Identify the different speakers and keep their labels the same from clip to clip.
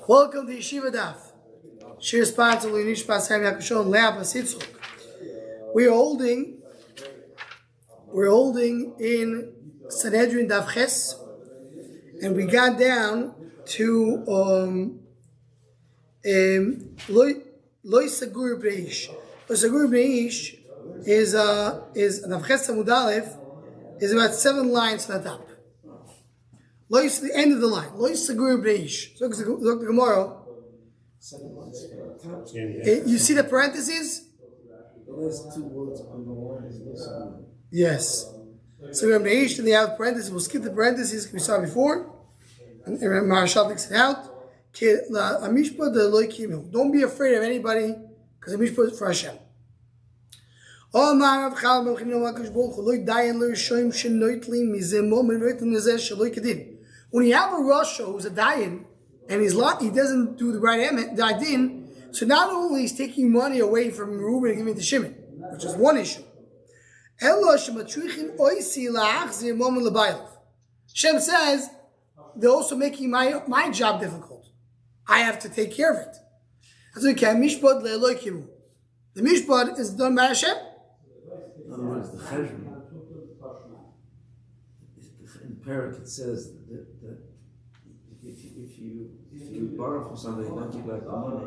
Speaker 1: Welcome to Yeshiva Daf. Shir sponsor Nishpas Chaim Yakashon Le'apas Yitzchok. We're holding in Sanhedrin Daf Ches, and we got down to Loi Sagur Breish. Loi Sagur Breish is Daf Ches Amud Aleph is about 7 lines from the top. Lois, the end of the line. Lois Sagur Breish. Look at the Gemara. You see the parentheses?
Speaker 2: The last 2 words on the line is Sagur.
Speaker 1: Yes. Sagur Breish, and they have parentheses. We'll skip the parentheses we saw before. And Marashal takes it out. Don't be afraid of anybody, because the Mishpah is for Hashem. When you have a Rasha who's a Dayan and he doesn't do the right Dayan, so not only is taking money away from Reuben and giving it to Shimon, which is one issue. Shem says they're also making my job difficult. I have to take care of it. The Mishpah is done by Hashem.
Speaker 2: In other words, the cheshbon. In Parak it says that if you borrow from somebody and don't give back the money,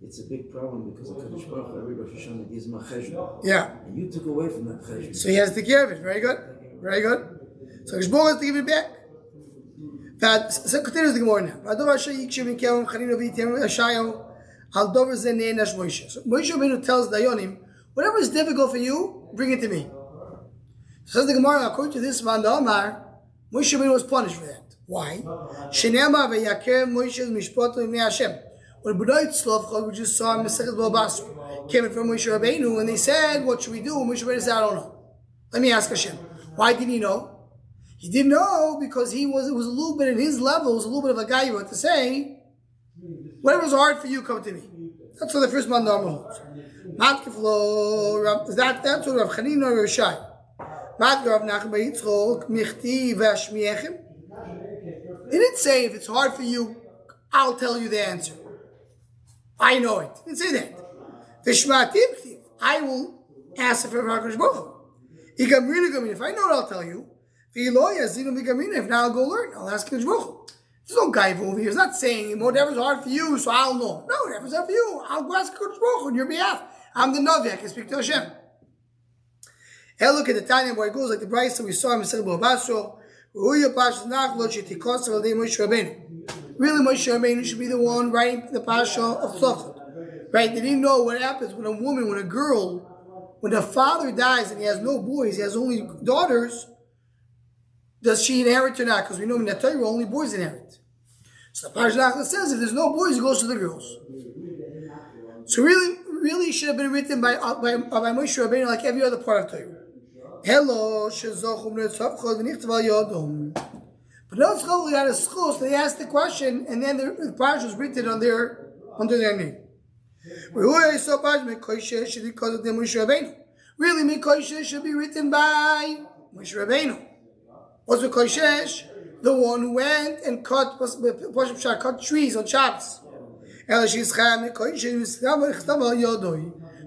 Speaker 2: it's a big problem because the Kadosh Baruch Hu, every Rosh Hashanah gives him a cheshbon.
Speaker 1: Yeah.
Speaker 2: And you took away from that cheshbon.
Speaker 1: So he has to take care of it. Very good. Very good. So Kadosh has to give it back. So continues the Gemara now. So Moshe Rabbeinu tells Dayanim, whatever is difficult for you, bring it to me. So says the Gemara, according to this man, the Omar, Moshe Rabbeinu was punished for that. Why? When B'nai Tzlov, we just saw in Masechet B'Abasra, came in from Moshe Rabbeinu, and they said, what should we do? Moshe Rabbeinu said, I don't know. Let me ask Hashem. Why didn't he know? He didn't know because it was a little bit in his level, it was a little bit of a guy you had to say, whatever's hard for you, come to me. That's what the first man Dharma holds. That's what Rav Chanina or Shai. He didn't say if it's hard for you, I'll tell you the answer. I know it. He didn't say that. I will ask for HaKadosh Baruch Hu. If I know it, I'll tell you. If not, I'll go learn. I'll ask HaKadosh Baruch Hu. There's no guy over here. He's not saying whatever's hard for you, so I'll know. No, whatever's hard for you, I'll go ask HaKadosh Baruch Hu on your behalf. I'm the Navi, I can speak to Hashem. Hey, look at the Tanya where it goes like the Bryce that we saw in Masechet B'Abasra. Really, Moshe Rabbeinu should be the one writing the Pasha of Tzlachot. Right? They didn't know what happens when a woman, when a girl, when the father dies and he has no boys, he has only daughters, does she inherit or not? Because we know in the Torah only boys inherit. So the Pasha says if there's no boys, it goes to the girls. So really it should have been written by Moshe Rabbeinu like every other part of Torah. Hello, Shezochum Netzavchot V'nichtav Yodom. But no scholar got a school, so they asked the question, and then the parsha was written under their name. Really, Mikoishesh should be written by Moshe Rabbeinu. What's Mikoishesh? The one who went and cut trees on Shabbos.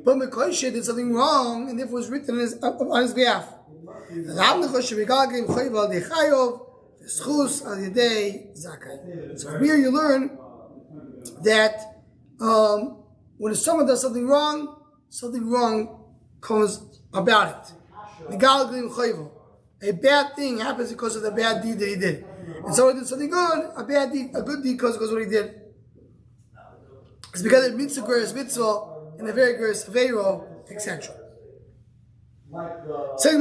Speaker 1: But Mikoishesh did something wrong, and therefore was written on his behalf. So from here you learn that when someone does something wrong comes about it. A bad thing happens because of the bad deed that he did. And someone did something good, a good deed because of what he did. It's because it mitzvah greatest mitzvah and a very greatest avero, etc. So it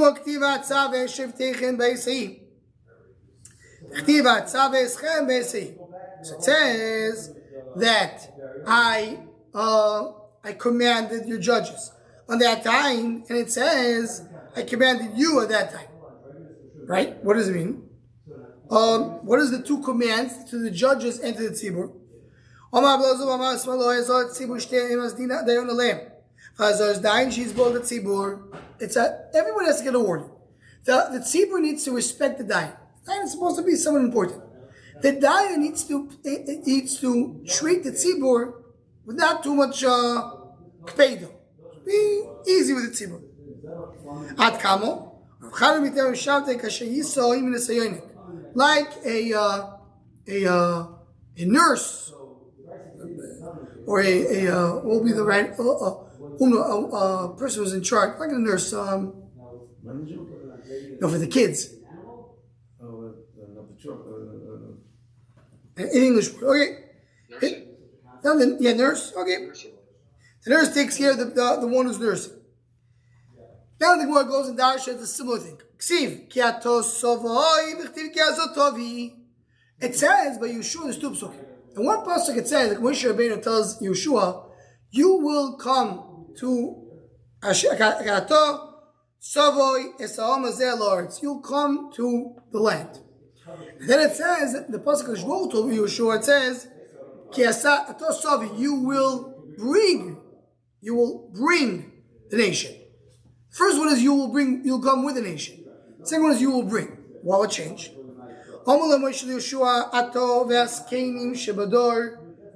Speaker 1: says that I commanded your judges on that time, and it says I commanded you at that time. Right? What does it mean? What is the 2 commands to the judges and to the tzibur? Everyone has to get a warning. The tzibur needs to respect the dayan. Dayan is supposed to be someone important. The Daya needs to treat the tzibur with not too much kpeido. Be easy with the tzibur. Ad kamo, like a nurse or what will be the right person who's in charge, like a nurse. No, for the kids. In English, okay. Nurse. Okay. The nurse takes care of the one who's nursing. Now the Gemara goes and Darsha is a similar thing. It says by Yeshua there's two psukim. And one pasuk it says, like Moshe Rabbeinu tells Yeshua, you will come to you'll come to the land. And then it says, the pasuk of Shmuel told Yeshua, it says, you will bring the nation. First one is you'll come with the nation. Second one is you will bring. What will change?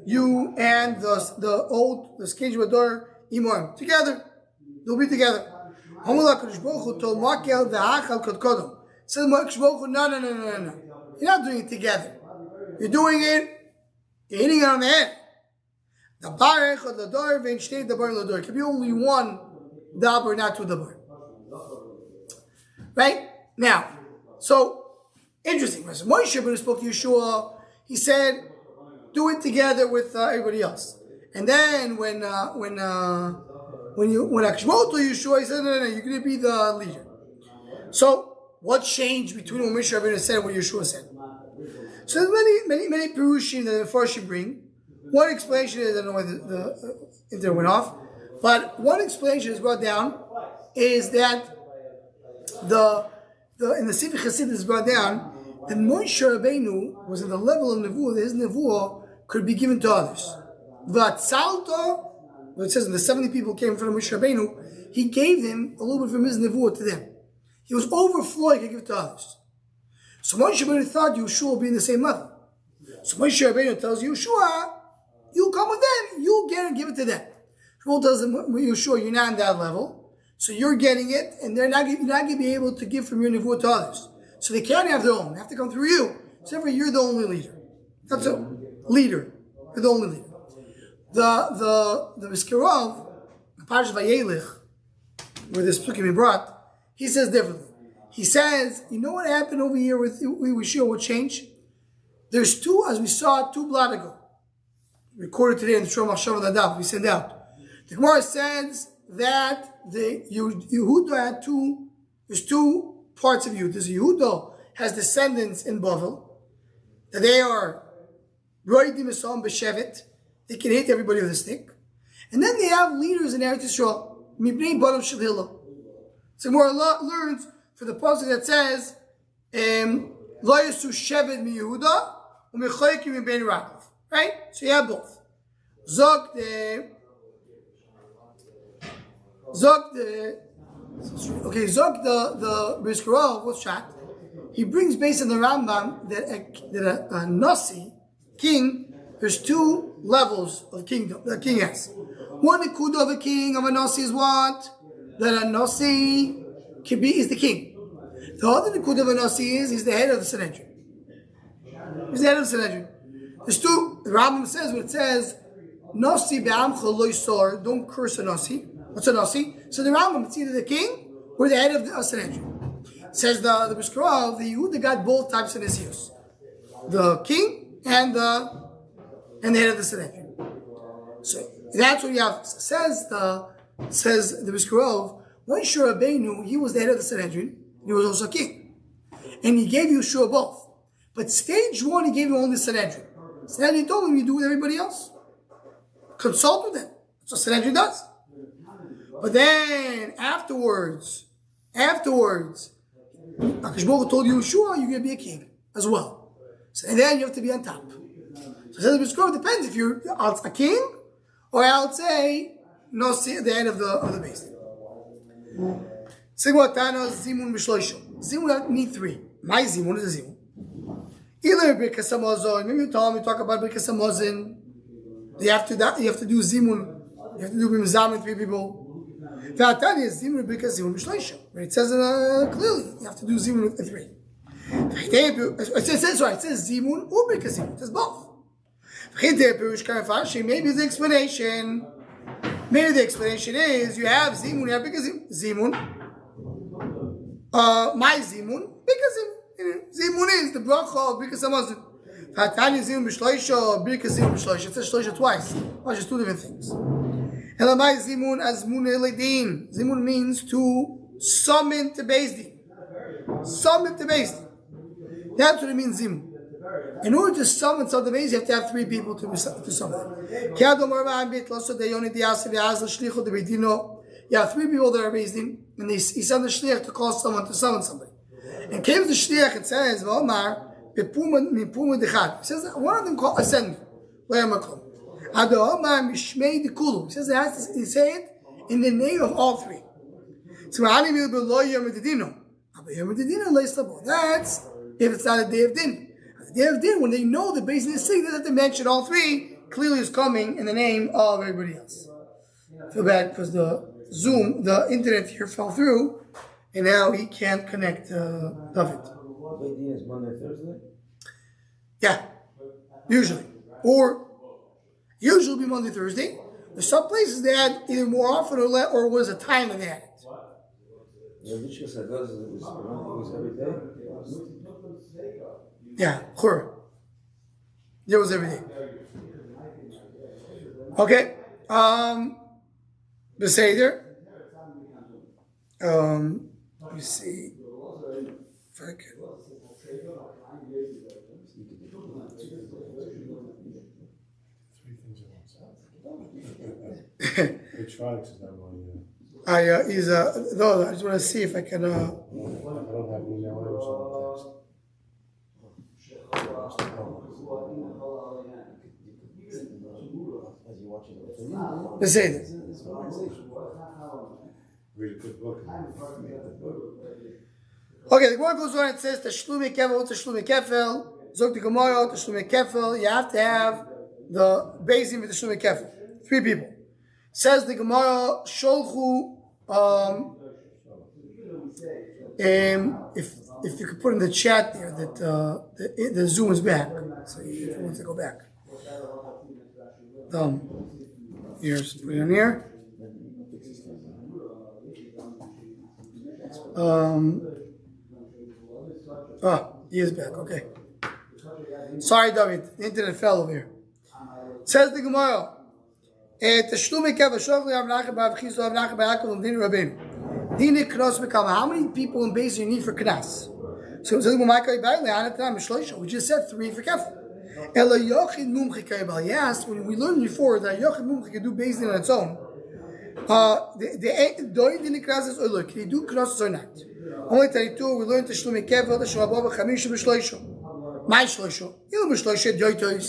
Speaker 1: You and the skin Shebador Imam together. They'll be together. Said no. You're not doing it together. You're doing it. You're hitting it on the head. The barech or the door, the bar. It can be only one dabar, not two dabar. Right? Now, so interesting. When Moshe Rabbeinu spoke to Yeshua, he said, do it together with everybody else. And then when Akash told Yeshua, he said, no, you're going to be the leader. So what changed between what Moshe Rabbeinu said and what Yeshua said? So there's many Perushim that the Farshim bring. One explanation is, I don't know why the internet went off, but one explanation is brought down is that in the Sefer Chassidus is brought down that Moshe Rabbeinu was at the level of Nevuah that his Nevuah could be given to others. V'atzalto, what it says when the 70 people came in front of Moshe Rabbeinu, he gave them a little bit from his Nevuah to them. He was overflowing, he could give it to others. So Moshe Rabbeinu thought Yeshua will be in the same level. So Moshe Rabbeinu tells Yeshua, you'll come with them, you'll get it and give it to them. Shmuel tells him, Yeshua, you're not on that level. So you're getting it, and you're not going to be able to give from your Nevuah to others. So they can't have their own. They have to come through you. So therefore, you're the only leader. That's a leader. You're the only leader. The Miskirov, the Parashat Vayelich, where this psukim is brought, he says differently. He says, you know what happened over here with Yeshua? What changed? There's two, as we saw 2 blot ago, recorded today in the Shom Hashem Daf, we send out. The Gemara says that the Yehuda had there's 2 parts of Yehuda. There's Yehuda has descendants in Bavel, that they are Roidim Esam B'Shevet, they can hit everybody with a stick. And then they have leaders in Eretz Yisrael, Mibnei Baram Shel Hillel. So Gemara learns for the passage that says, Lo Yasu Shevet Mi Yehuda, U'Mechoykim Mi Ben Ragov. Right? So you have both. Zog the Briskerov, what's shot? He brings based on the Rambam that a Nasi, king, there's 2 levels of kingdom the king has. One Nikuda of a king of a Nasi is what? That a Nasi is the king. The other Nikuda of a Nasi is he's the head of the Sanhedrin. He's the head of the Sanhedrin. There's 2, the Rambam says when it says Nasi be'amcha lo yisor, don't curse a Nasi. What's a Nasi? So the Rambam, it's either the king or the head of the Sanhedrin. Says the Briskerov, the Yehuda got both types of Nasius. The king and the head of the Sanhedrin. So that's what you have. Says the Briskerov, when Yeshua Rabbeinu, he was the head of the Sanhedrin, he was also king. And he gave Yeshua both. But stage 1, he gave him only the Sanhedrin. Sanhedrin told him, you do with everybody else. Consult with them. That's what Sanhedrin does. But then, afterwards, Akash Baruch told Yeshua, you're going to be a king as well. So, and then you have to be on top. So it depends if you're a king, or I'll say, no, see at the end of the base. Zimun need 3. My Zimun is a Zimun. Either Birkas Hamazon, maybe you told me talk about Birkas Hamazon. You have to do Zimun. You have to do Bimzam with 3 people. V'atani is Zimun Birkas Zimun B'shleisha. It says clearly you have to do Zimun with 3. It says Zimun or Birkas Zimun. It says both. Maybe the explanation. Maybe the explanation is you have Zimun, you have Birkas Zimun. My Zimun, Birkas Zimun. Zimun is the bracha of Birkas Hamazon. Fatani Zimun B'shleisha, Birkas Zimun B'shleisha. It says Shleisha twice. Well, just 2 different things. Elamai Zimun as Mun Eledin. Zimun means to summon to Beis Din. Summon to Beis Din. That's what it means, Zimun. In order to summon something, you have to have 3 people to summon. You have 3 people that are Beis Din, and he sent the shliach to call someone to summon somebody. And came the shliach, it says, it says one of them called ascend. He says it has to say it in the name of all 3. So that's if it's not a day of din. The day of din, when they know the Beis Din is sick, they have to mention all 3. Clearly is coming in the name of everybody else. I feel bad because the internet here fell through, and now he can't connect David.
Speaker 2: Beis Din is Monday, Thursday?
Speaker 1: Yeah, usually. Or usually be Monday, Thursday. There's some places they had either more often or was a time that they had it.
Speaker 2: The Yeshiva said it was every day.
Speaker 1: Yeah, sure. It was every day. Okay. The Seder. Let me see. If I can.
Speaker 3: Which Felix is not one yet.
Speaker 1: No, I just want to see if I can.
Speaker 3: I don't have email or something.
Speaker 1: The Seder.
Speaker 3: Read a good book.
Speaker 1: Okay, the Gemara goes on and says Tashlumi Kefel, Tashlumi Kefel, Zog the Gemara, Tashlumi Kefel. You have to have the Beis Din with Tashlumi Kefel. 3 people. Says the Gemara, Sholchu. If you could put in the chat there that the Zoom is back, so if you want to go back. Here's put it on here. He is back. Okay. Sorry, David. The internet fell over here. Says the Gemara. How many people in Beis Din you need for Knas? So we just said 3 for Kefil. Yes, when we learned before that Yochid Mumchi can do Beis Din on its own. Can he do Knas or not? Only 32, we learned Tashlumi Kefil, Tashlumi Abba, Chamisha B'Shloisha. My Shloisha. Ilu B'Shloisha, Yoitos.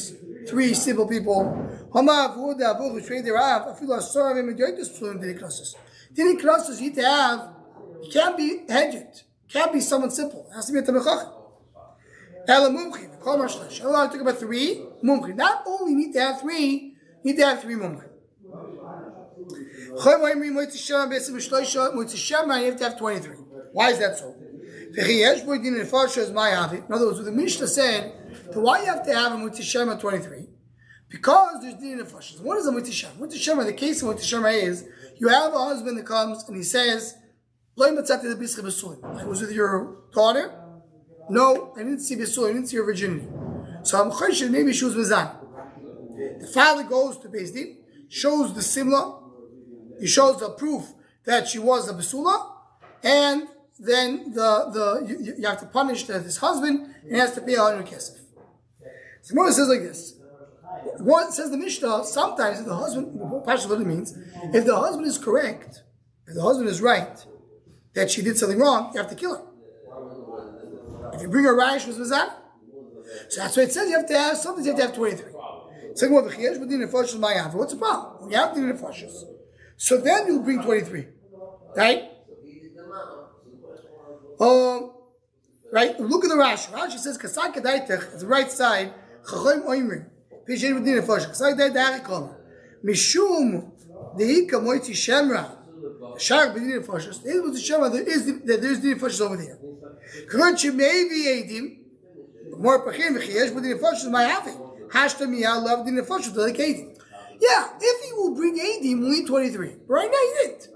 Speaker 1: 3 simple people. Dini Krosses you need to have, it can't be hedged. Can't be someone simple. It has to be a Tamechach. Ela Mumchi. Allah took about 3 Mumchi. Not only need to have 3, need to have 3 Mumchi. You have to have 23. Why is that so? In other words, what the Mishnah said, so why you have to have a Mutzishema 23? Because there's din in nefashos. What is a Mutzishema? Mutzishema, the case of Mutzishema is, you have a husband that comes and he says, I was with your daughter? No, I didn't see Besul, I didn't see your virginity. So I'm choshed, maybe she was Mizan. The father goes to Beis Din, shows the Simla, he shows the proof that she was a Besula, and then you have to punish his husband, and he has to pay 100 kesef. So Gemara says like this. One says the Mishnah, sometimes if the husband, Pasha literally means, if the husband is correct, if the husband is right, that she did something wrong, you have to kill her. If you bring her right, she was Mizan. So that's why it says you have to have, sometimes you have to have 23. So what's the problem? When you have din in nefashos, so then you'll bring 23. Right? Right? Look at the Rashi. Rashi says, Kasai Kadaitach, it's the right side, Chachom Oimrim. Pishin with Dina Fosh. Kasai Kadaitach Harikol. Mishum Deika Moitzi Shemra. Shark Bedina Foshas. This was the Shemra, there's Dina Foshas over there. Kurchi maybe Adim. More Pachim, V'chiesh, Bedina Foshas, my having. Hashta Miyah, love Dina Foshas, like Adim. Yeah, if he will bring Adim, we'll need 23. But right now he didn't.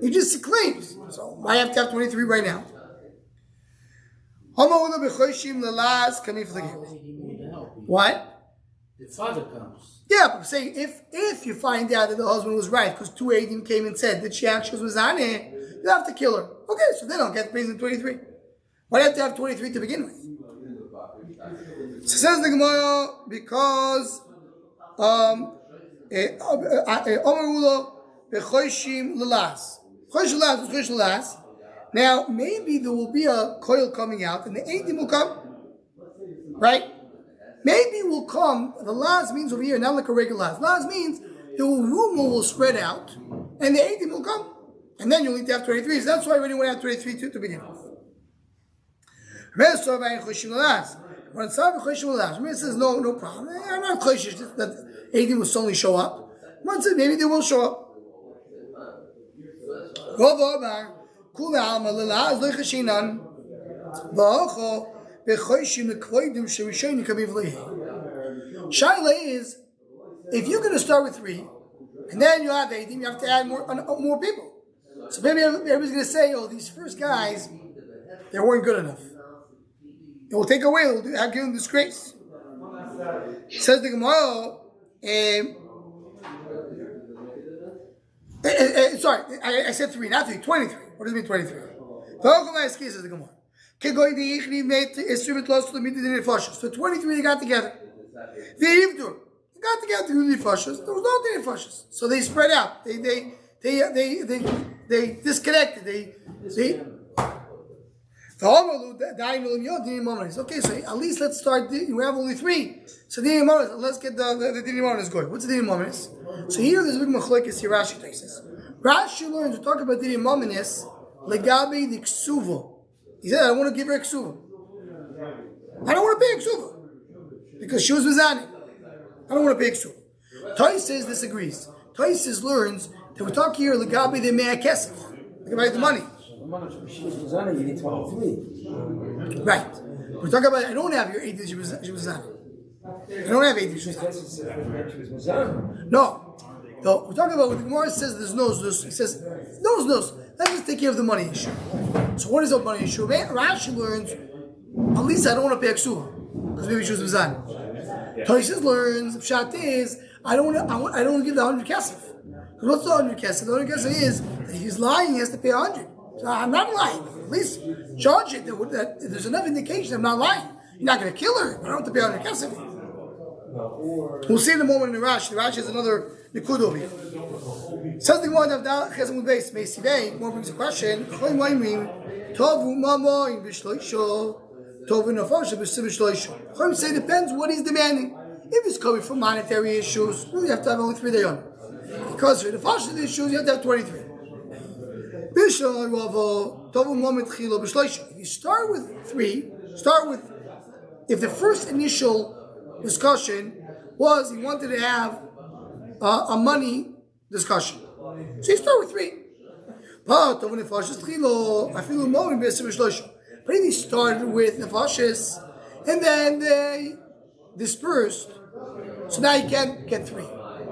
Speaker 1: He just claims. So I have to have 23 right now. Coming for the game. What?
Speaker 4: The father comes.
Speaker 1: Yeah, but say if you find out that the husband was right, because 2 Adim came and said that she actually was on it, you have to kill her. Okay, so then I'll get praised in 23. Why do you have to have 23 to begin with? So says the Gemara, because now maybe there will be a coil coming out and the Adim will come. Right? Maybe will come, the Laz means over here, not like a regular Laz. Laz means the rumor will spread out and the Adim will come. And then you'll need to have 23. So that's why I already want to have 23 to begin with. Rabbi says, no problem. I'm not choshish that Adim will suddenly show up. One says, maybe they will show up. Shaila is, if you're going to start with 3, and then you have Adim, you have to add more people. So maybe everybody's going to say, oh, these first guys, they weren't good enough. It will take away, it will give them disgrace. Says the Gemara, sorry, I said 3, not 3, 23. What does it mean 23? Says the Gemara. So 23 they got together. They got together to do the fashas. There was no day fashas. So they spread out. They disconnected. Okay, so at least let's start. We have only 3. So let's get the Dini going. What's the Dini? So here there's a big machlokes here. Rashi takes this. Rashi learns to talk about Dini legabe the ksuva. He said, I want to give her a ksuva. I don't want to pay a ksuva. Because she was mizani. I don't want to pay a ksuva. Toyses disagrees. Toyses learns that we're talking here legabe the mea kesef. About the money.
Speaker 2: She was mizani, you need 23.
Speaker 1: Right. We're talking about, I don't have your 8 she was mizani. I don't have 8 she was mizani. No. So we're talking about what the Gemara says there's no znus. He says, no znus. Let's just take care of the money issue. So what is the money issue? Rashi learns, at least I don't want to pay a ksuva. Because maybe she was mizani. Toshis learns, pshat is, I don't want to give the 100 kesef. What's the 100 kesef? The 100 kesef is that if he's lying, he has to pay 100. So I'm not lying. At least charge it that there's enough indication I'm not lying. You're not going to kill her. I don't have to pay 100 kesef. We'll see in a moment in the Rashi. The Rashi has another nikud over here. Says the Gemara of Dal Chesed Beis Meisivei. More brings a question. Tovu mamoin b'shloisho. Tovu nafasha b'shloisho. Chachamim say depends what he's demanding. If it's coming from monetary issues, well, you have to have only 3 dayon. Because for the fashion issues, you have to have 23. If you start with 3, if the first initial discussion was he wanted to have a money discussion. So you start with 3. But if he started with nefashis and then they dispersed, so now you can't get 3.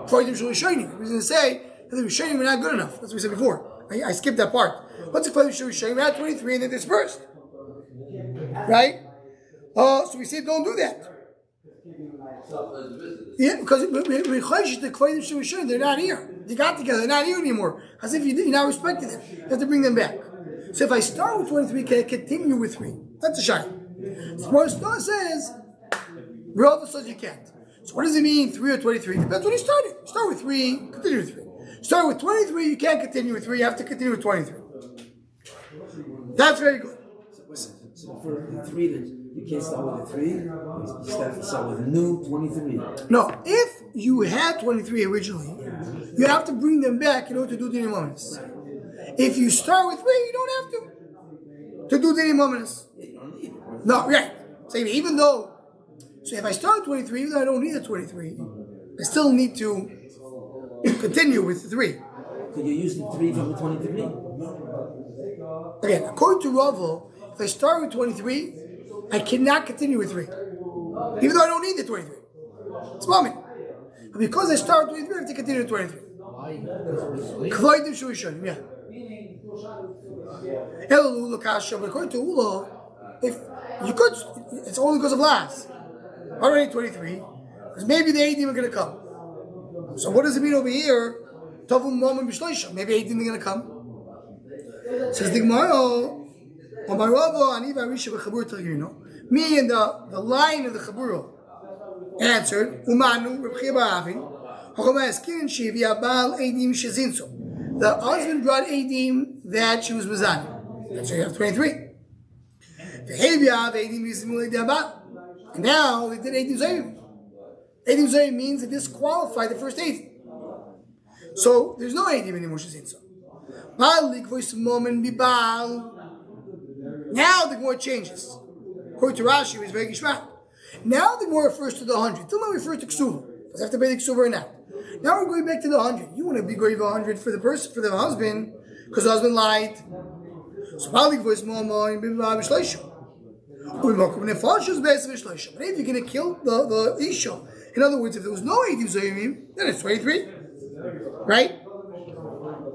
Speaker 1: Before you should show you. We're going to say that the Rishonim were not good enough. That's what we said before. I skipped that part. What's the question? We had 23 and they dispersed. Right? So we say don't do that. Yeah, because they're not here. They got together, they're not here anymore. As if you're not respecting them. You have to bring them back. So if I start with 23, can I continue with 3? That's a shine. So what Star says, Rava says you can't. So what does it mean, 3 or 23? Depends when you started. Start with 3, continue with 3. Start with 23, you can't continue with 3, you have to continue with 23. That's very good.
Speaker 2: So for the 3, you can't start with the 3, you have to start with a new 23.
Speaker 1: No, if you had 23 originally, you have to bring them back in order to do the moments. If you start with 3, you don't have to. to do the Mominus.
Speaker 2: You don't need it.
Speaker 1: No, right. So even though, so if I start at 23, even though I don't need a 23, I still need to continue with the 3.
Speaker 2: Could you use the 3 from the 23?
Speaker 1: Again, according to Ravo, if I start with 23, I cannot continue with 3. Even though I don't need the 23. It's moment. But because I start with 23, I have to continue with 23. Kvoidim Shuishon, yeah. But according to Ulo, if you could, it's only because of last. Already 23, because maybe the 18 are going to come. So what does it mean over here? Tovum Mom and Bishloisha. Maybe 18 are going to come. Says the Gemara, me and the line of the Chaburo answered, Umanu, the husband brought Edim that she was Mazani. So you have 23. And now they did Edim Zayim. Edim Zayim means it disqualified the first Edim. So there's no Edim anymore, Shazinso. Now the Gemara changes. According to Rashi, it's very Gishmak. Now the Gemara refers to the 100. Till now we refer to Ksuva. Because I have to pay the Ksuva right now. Now we're going back to the 100. You want to be going 100 for the person, for the husband, because the husband lied. So probably voice more and be But if you're going to kill the Isha, in other words, if there was no Eidim Zayimim, then it's 23. Right?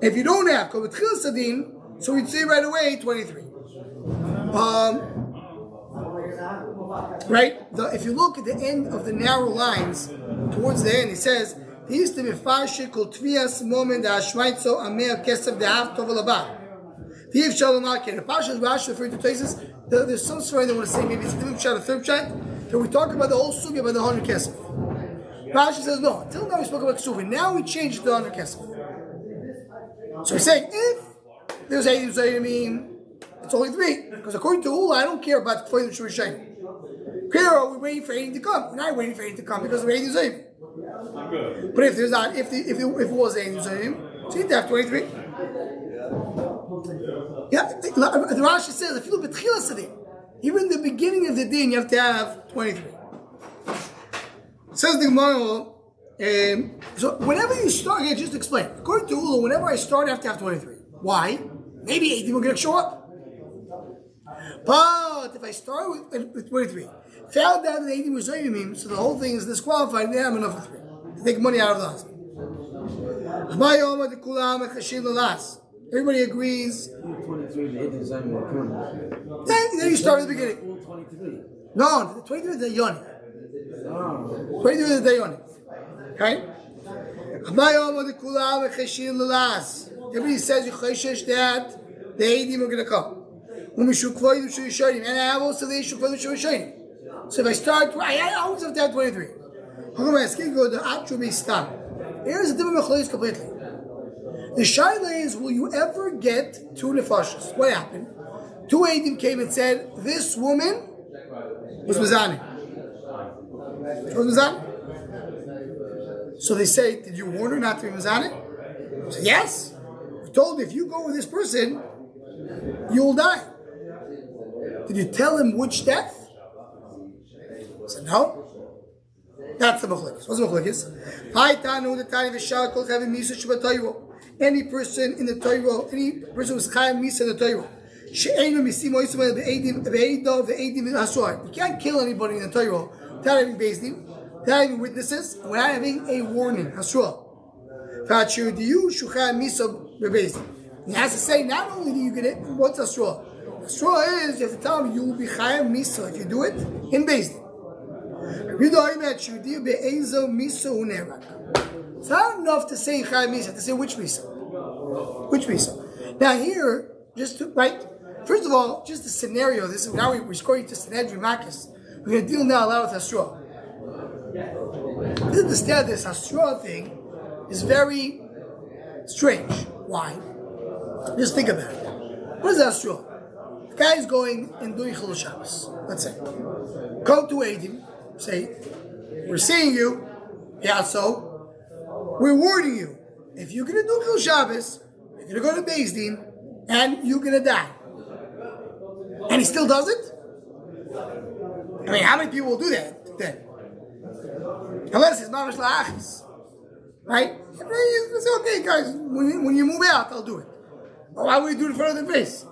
Speaker 1: If you don't have Kol B'tchil Sadin, so we'd say right away 23. Right? If you look at the end of the narrow lines, towards the end, it says, there's some story they want to say, maybe it's a different shot, a third shot, that we talk about the whole sugya about the 100 kesef. Rashi says, no, until now we spoke about sugya, now we changed to 100 kesef. So he's saying, if there's 80 Zayimim, it's only 3. Because according to Ula, I don't care about the Kfoidim Shurishayim. Here, we're waiting for 80 to come. We're not waiting for 80 to come because of 80 Zayimim. But if there's not, if it was 80 Zayimim, so you'd have 23. Yeah, the Rashi says, if you look at Tchila Sadim, even in the beginning of the din, you have to have 23. Says the Gemara, so whenever you start, again, just explain. According to Ula, whenever I start, I have to have 23. Why? Maybe 18 will get show up. But if I start with 23, found out that 18 was Zayimim, so the whole thing is disqualified, then I'm enough for 3. To take money out of the husband. Everybody agrees.
Speaker 2: 23, the 18 Zayim will come.
Speaker 1: Then you start at the beginning.
Speaker 2: All 23.
Speaker 1: No, the 23 is the Yoni. 23 is the Yoni. Okay? Everybody says you cheshesh that the 18 are going to come. And I have also the issue of Shurishayim. So if I start, I always have to have 23. Here's a different mechlois completely. The shaila is, will you ever get 2 nefashos? What happened? 2 Eidim came and said, this woman was Mazani. She was Mazani. So they say, did you warn her not to be Mazani? So yes. We told her, if you go with this person, you'll die. Did you tell him which death? I said, no. That's the Mechlekes. What's the Mechlekes? Any person in the Torah, any person who's Chayim Misa in the Torah, you can't kill anybody in the Torah without having Bezdin, without having witnesses, without having a warning. Hasra. He has to say, not only do you get it, what's Hasra? Hasra is, you have to tell him, you will be Chayim Misa if you do it in Bezdin. It's not enough to say Chayim Misa, to say which Misa. Which Misa. Now here, just to, right, first of all, just the scenario, this is now we're going to Sanhedrin Makis. We're going to deal now a lot with Hasra. Understand this Hasra thing is very strange. Why? Just think about it. What is Hasra? The guy is going and doing Chilul Shabbos. Let's say. Come to Eidim, say, we're seeing you, yeah, so we're warning you. If you're going to do Chilul Shabbos, you're going to go to Beis Din, and you're going to die. And he still does it? I mean, how many people will do that then? Unless it's mamash la'achis. Right? You say, okay, guys, when you move out, I'll do it. Or why would you do it in front of their face?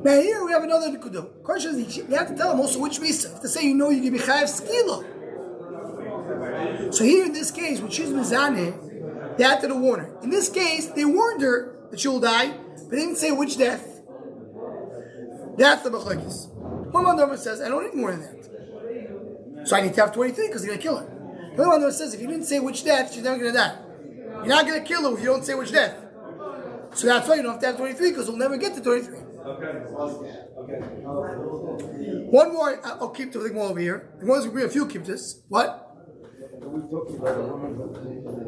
Speaker 1: Now here we have another nikudah. Question is, you have to tell them also which misa. You have to say you know you can be chayav skila. So here in this case, when she's mizaneh, they had to warn her. In this case, they warned her that she will die, but they didn't say which death. That's the machlokes. One man says, I don't need more than that. So I need to have 23 because they're going to kill her. The other one says, if you didn't say which death, she's never going to die. You're not going to kill her if you don't say which death. So that's why you don't have to have 23 because we'll never get to 23. One more, I'll keep the thing over here. The ones who bring a few keep this. What?
Speaker 2: Are we talking about a woman who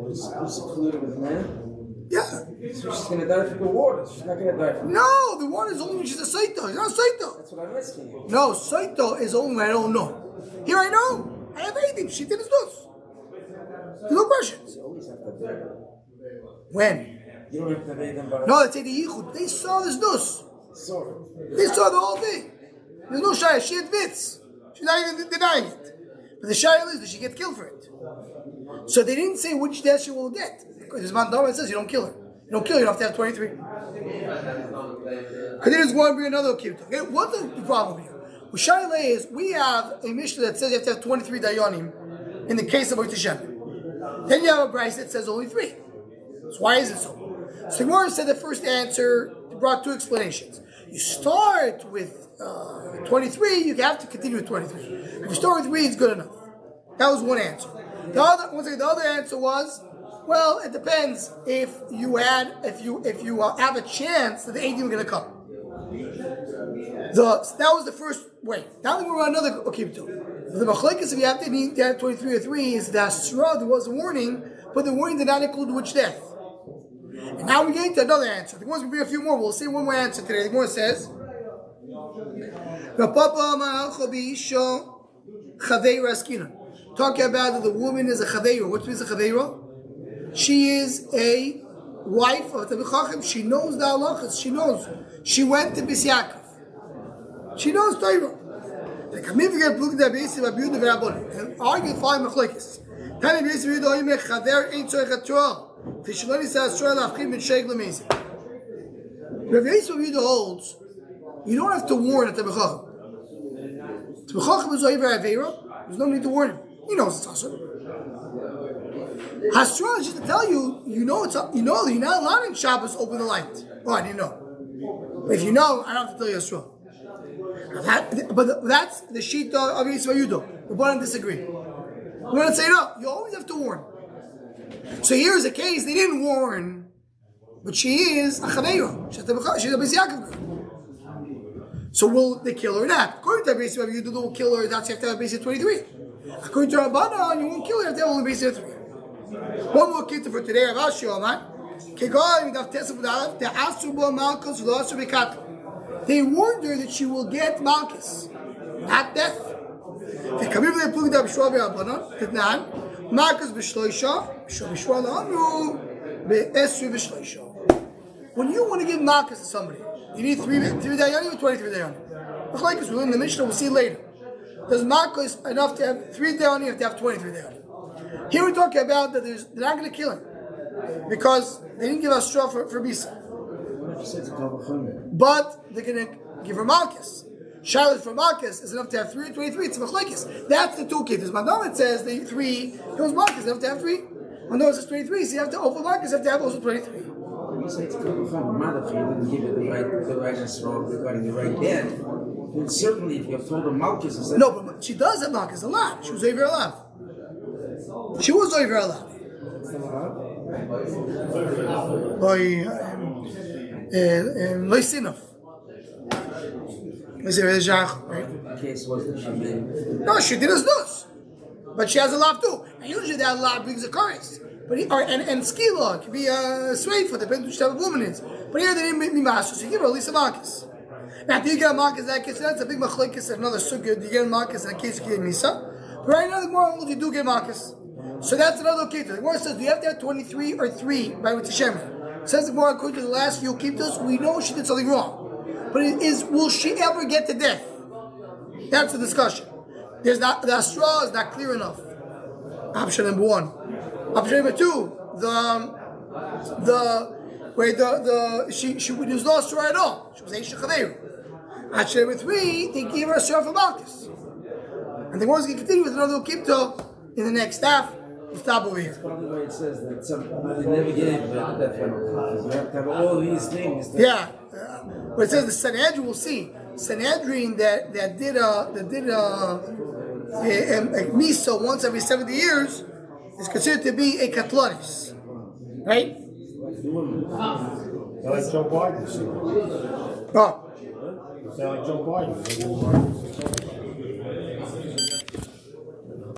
Speaker 2: was secluded with men?
Speaker 1: Yeah.
Speaker 2: So she's going to die from the water. She's not going to die from
Speaker 1: No, the water is only when she's a saito. She's not a saito.
Speaker 2: That's what I'm asking you.
Speaker 1: No, saito is only when I don't know. Here I know. I have 18. She did his dos. There's no questions.
Speaker 2: You always have to pay them.
Speaker 1: When?
Speaker 2: You don't have to pay them, but
Speaker 1: No, they say the yichud. They saw this dos.
Speaker 2: sorry.
Speaker 1: They saw the whole thing. There's no shayah. She admits. She's not even denying it. But the shayah is, does she get killed for it? So they didn't say which death she will get. Because this mandama says you don't kill her. You don't kill her, you don't have to have 23. Continues going to bring another kibbutz. Okay, what's the problem here? What shaylah is, we have a mishnah that says you have to have 23 dayanim in the case of Beit Hashem. Then you have a brayse that says only 3. So why is it so? So the Gemara said the first answer brought 2 explanations. You start with 23, you have to continue with 23. If you start with 3, it's good enough. That was one answer. The other answer was, well, it depends if you have a chance that the 18 are going to come. That was the first way. Now we're on another kibbutz. The machlekes if you have to have 23 or 3 is the asra. There was a warning, but the warning did not include which death. And now we're getting to another answer. The Gemara will bring a few more. We'll see one more answer today. The Gemara says, talking about that the woman is a chaveira. What means a chaveira? She is a wife of the Chacham. She knows the halachas. She knows. She went to Bis Yaakov. She knows Torah. The Kamim get looked at Beis Rabbi Yehuda v'Rabbanan and argued five machlekes. Tani Beis Rabbi Yehuda Oimech Chaver Ein Tzorech HaTorah. Tishloni says Torah Lafchim Ben Sheik Lemezi. Rabbi Yehuda holds you don't have to warn at the Bechacham. The Bechacham is over Aveira. There's no need to warn him. He knows it's Asur. Hasra is just to tell you, you know that you're not allowed in Shabbos open the light. Oh, I didn't know. But if you know, I don't have to tell you Hasra. But that's the Shita of Yisrael Yudo. The Baran disagree. We're going to say no, you always have to warn. So here's a case, they didn't warn, but she is a Chaveira. She's a Beis Yaakov girl. So will they kill her or not? According to Beis Yaakov, you will kill her, that's you have to have Beis 23. According to Rabbanan, you won't kill her, you have to have only Beis 3. One more kitta for today, Rav Ashi Omar. They warned her that she will get Malchus, not death. When you want to give Malchus to somebody, you need 3 dayanim or 23 dayanim. Like we'll in the Mishnah, we'll see later. Does Malchus enough to have 3 dayanim? You have to have 23 dayanim. Here we're talking about that they're not going to kill him because they didn't give us straw for Bisa. But they're going to give her Malchus. Charlotte for Malchus is enough to have 3 or 23. It's machlekes. That's the 2 kids. Mandomet says the 3, it was Malchus, you have to have 3. Mandomet says 23, so you have to, over Malchus, you have to have also 23.
Speaker 2: You say it's Kabbalah mother if you didn't give it the right answer regarding the right death. Then certainly if you have told her Malchus is
Speaker 1: no, but she does have Malchus a lot. She was over alive. She was over alive. By Loisinov. Right?
Speaker 2: The case was that she made.
Speaker 1: No, she did as dos. But she has a lot too. And usually that lot brings a chorus. But and skila can be a sway for depending which type of woman it is. But here they didn't make me master, so you give her at least a Malchus. Now, do you get a Malchus in that case? That's a big machlekes, another sugya. Do you get a Malchus in that case you get Misa? But right now the Gemara holds you do get Malchus. So that's another kibbutz. The Gemara says, do you have to have 23 or 3 by Rit Hashem? Says the Gemara, according to the last few kibbutz, we know she did something wrong. But will she ever get to death? That's the discussion. The straw is not clear enough. Option number one. Option number two, she was no straw at all. She was Aisha Chaveru. Option number three, they gave her a straw for Malchus. And the one's going to continue with another Kipto in the next staff. We'll stop over here.
Speaker 2: Probably why it says that they never get that kind of conflict. You have to have all these things.
Speaker 1: Yeah. But it says the Sanhedrin, we'll see. Sanhedrin that did a Misa once every 70 years is considered to be a Katlanis. Right?
Speaker 3: Like Joe Biden.
Speaker 1: Oh.
Speaker 3: Sound like Joe Biden.